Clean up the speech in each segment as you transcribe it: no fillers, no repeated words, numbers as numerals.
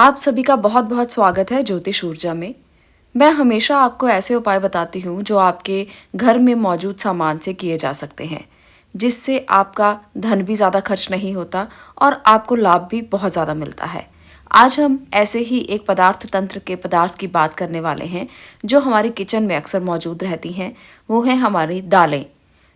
आप सभी का बहुत बहुत स्वागत है ज्योतिष ऊर्जा में। मैं हमेशा आपको ऐसे उपाय बताती हूँ जो आपके घर में मौजूद सामान से किए जा सकते हैं, जिससे आपका धन भी ज़्यादा खर्च नहीं होता और आपको लाभ भी बहुत ज़्यादा मिलता है। आज हम ऐसे ही एक पदार्थ तंत्र के पदार्थ की बात करने वाले हैं जो हमारी किचन में अक्सर मौजूद रहती हैं। वो है हमारी दालें।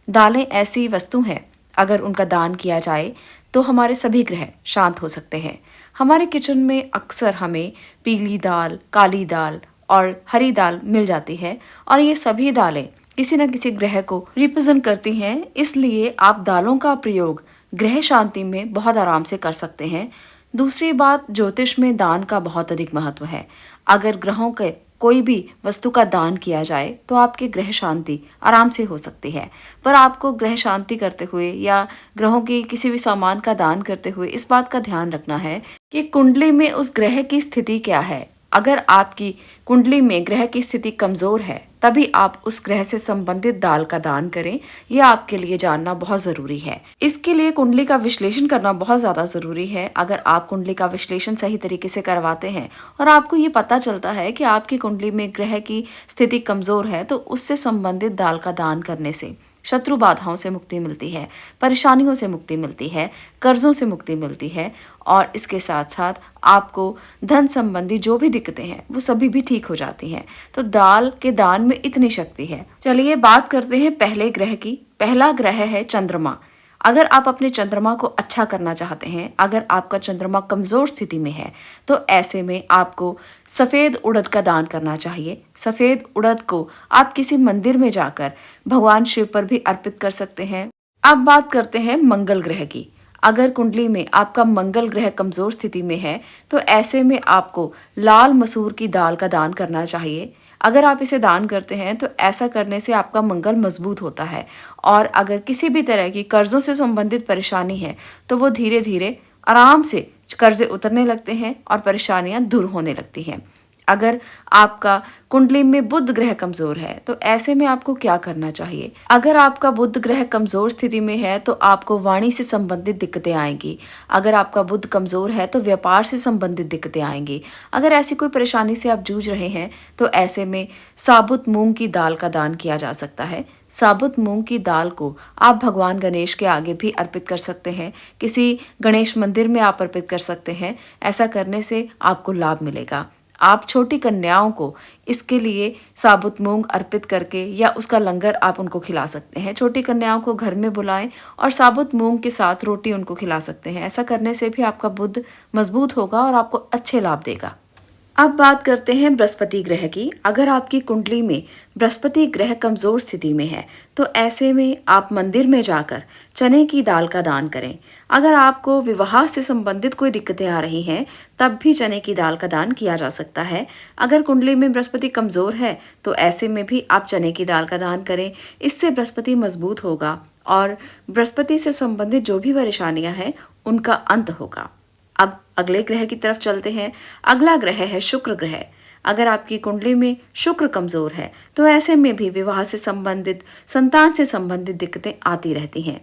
दालें ऐसी वस्तु हैं, अगर उनका दान किया जाए तो हमारे सभी ग्रह शांत हो सकते हैं। हमारे किचन में अक्सर हमें पीली दाल, काली दाल और हरी दाल मिल जाती है और ये सभी दालें किसी न किसी ग्रह को रिप्रेजेंट करती हैं। इसलिए आप दालों का प्रयोग ग्रह शांति में बहुत आराम से कर सकते हैं। दूसरी बात, ज्योतिष में दान का बहुत अधिक महत्व है। अगर ग्रहों के कोई भी वस्तु का दान किया जाए तो आपके ग्रह शांति आराम से हो सकती है। पर आपको ग्रह शांति करते हुए या ग्रहों के किसी भी सामान का दान करते हुए इस बात का ध्यान रखना है कि कुंडली में उस ग्रह की स्थिति क्या है। अगर आपकी कुंडली में ग्रह की स्थिति कमजोर है तभी आप उस ग्रह से संबंधित दाल का दान करें। यह आपके लिए जानना बहुत जरूरी है। इसके लिए कुंडली का विश्लेषण करना बहुत ज्यादा जरूरी है। अगर आप कुंडली का विश्लेषण सही तरीके से करवाते हैं और आपको ये पता चलता है कि आपकी कुंडली में ग्रह की स्थिति कमजोर है तो उससे संबंधित दाल का दान करने से शत्रु बाधाओं से मुक्ति मिलती है, परेशानियों से मुक्ति मिलती है, कर्जों से मुक्ति मिलती है और इसके साथ साथ आपको धन संबंधी जो भी दिक्कतें हैं वो सभी भी ठीक हो जाती हैं। तो दाल के दान में इतनी शक्ति है। चलिए बात करते हैं पहले ग्रह की। पहला ग्रह है चंद्रमा। अगर आप अपने चंद्रमा को अच्छा करना चाहते हैं, अगर आपका चंद्रमा कमजोर स्थिति में है तो ऐसे में आपको सफेद उड़द का दान करना चाहिए। सफेद उड़द को आप किसी मंदिर में जाकर भगवान शिव पर भी अर्पित कर सकते हैं। अब बात करते हैं मंगल ग्रह की। अगर कुंडली में आपका मंगल ग्रह कमजोर स्थिति में है तो ऐसे में आपको लाल मसूर की दाल का दान करना चाहिए। अगर आप इसे दान करते हैं तो ऐसा करने से आपका मंगल मजबूत होता है और अगर किसी भी तरह की कर्जों से संबंधित परेशानी है तो वो धीरे धीरे आराम से कर्जे उतरने लगते हैं और परेशानियां दूर होने लगती हैं। अगर आपका कुंडली में बुध ग्रह कमजोर है तो ऐसे में आपको क्या करना चाहिए। अगर आपका बुध ग्रह कमजोर स्थिति में है तो आपको वाणी से संबंधित दिक्कतें आएंगी। अगर आपका बुध कमजोर है तो व्यापार से संबंधित दिक्कतें आएंगी। अगर ऐसी कोई परेशानी से आप जूझ रहे हैं तो ऐसे में साबुत मूंग की दाल का दान किया जा सकता है। साबुत मूंग की दाल को आप भगवान गणेश के आगे भी अर्पित कर सकते हैं। किसी गणेश मंदिर में आप अर्पित कर सकते हैं। ऐसा करने से आपको लाभ मिलेगा। आप छोटी कन्याओं को इसके लिए साबुत मूंग अर्पित करके या उसका लंगर आप उनको खिला सकते हैं। छोटी कन्याओं को घर में बुलाएं और साबुत मूंग के साथ रोटी उनको खिला सकते हैं। ऐसा करने से भी आपका बुध मजबूत होगा और आपको अच्छे लाभ देगा। अब बात करते हैं बृहस्पति ग्रह की। अगर आपकी कुंडली में बृहस्पति ग्रह कमजोर स्थिति में है तो ऐसे में आप मंदिर में जाकर चने की दाल का दान करें। अगर आपको विवाह से संबंधित कोई दिक्कतें आ रही हैं तब भी चने की दाल का दान किया जा सकता है। अगर कुंडली में बृहस्पति कमजोर है तो ऐसे में भी आप चने की दाल का दान करें। इससे बृहस्पति मजबूत होगा और बृहस्पति से संबंधित जो भी परेशानियां हैं उनका अंत होगा। अब अगले ग्रह की तरफ चलते हैं। अगला ग्रह है शुक्र ग्रह। अगर आपकी कुंडली में शुक्र कमजोर है तो ऐसे में भी विवाह से संबंधित, संतान से संबंधित दिक्कतें आती रहती हैं।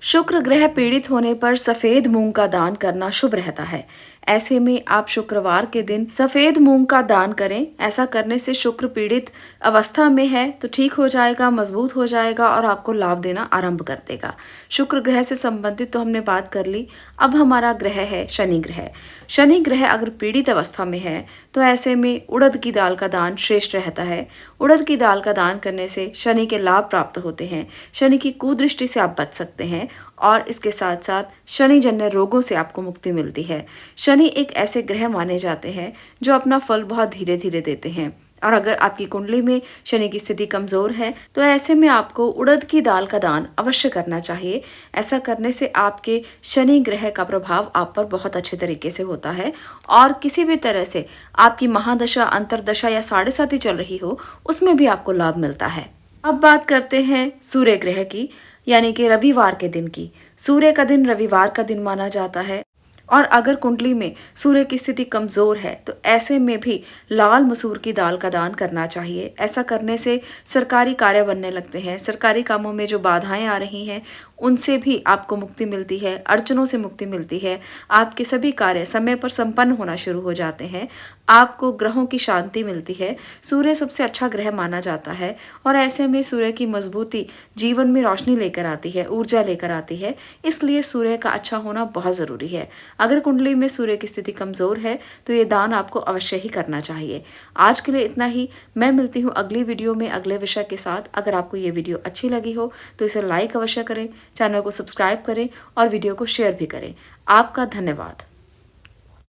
शुक्र ग्रह पीड़ित होने पर सफेद मूंग का दान करना शुभ रहता है। ऐसे में आप शुक्रवार के दिन सफेद मूंग का दान करें। ऐसा करने से शुक्र पीड़ित अवस्था में है तो ठीक हो जाएगा, मजबूत हो जाएगा और आपको लाभ देना आरंभ कर देगा। शुक्र ग्रह से संबंधित तो हमने बात कर ली। अब हमारा ग्रह है शनि ग्रह। शनि ग्रह अगर पीड़ित अवस्था में है तो ऐसे में उड़द की दाल का दान श्रेष्ठ रहता है। उड़द की दाल का दान करने से शनि के लाभ प्राप्त होते हैं। शनि की कुदृष्टि से आप बच सकते हैं और इसके साथ साथ शनि जन्य रोगों से आपको मुक्ति मिलती है। शनि एक ऐसे ग्रह माने जाते हैं जो अपना फल बहुत धीरे धीरे देते हैं और अगर आपकी कुंडली में शनि की स्थिति कमजोर है तो ऐसे में आपको उड़द की दाल का दान अवश्य करना चाहिए। ऐसा करने से आपके शनि ग्रह का प्रभाव आप पर बहुत अच्छे तरीके से होता है और किसी भी तरह से आपकी महादशा, अंतरदशा या साढ़े साती चल रही हो उसमें भी आपको लाभ मिलता है। अब बात करते हैं सूर्य ग्रह की, यानी कि रविवार के दिन की। सूर्य का दिन रविवार का दिन माना जाता है और अगर कुंडली में सूर्य की स्थिति कमजोर है तो ऐसे में भी लाल मसूर की दाल का दान करना चाहिए। ऐसा करने से सरकारी कार्य बनने लगते हैं। सरकारी कामों में जो बाधाएं आ रही हैं उनसे भी आपको मुक्ति मिलती है, अड़चनों से मुक्ति मिलती है। आपके सभी कार्य समय पर संपन्न होना शुरू हो जाते हैं। आपको ग्रहों की शांति मिलती है। सूर्य सबसे अच्छा ग्रह माना जाता है और ऐसे में सूर्य की मजबूती जीवन में रोशनी लेकर आती है, ऊर्जा लेकर आती है। इसलिए सूर्य का अच्छा होना बहुत ज़रूरी है। अगर कुंडली में सूर्य की स्थिति कमज़ोर है तो ये दान आपको अवश्य ही करना चाहिए। आज के लिए इतना ही। मैं मिलती हूँ अगली वीडियो में अगले विषय के साथ। अगर आपको ये वीडियो अच्छी लगी हो तो इसे लाइक अवश्य करें, चैनल को सब्सक्राइब करें और वीडियो को शेयर भी करें। आपका धन्यवाद।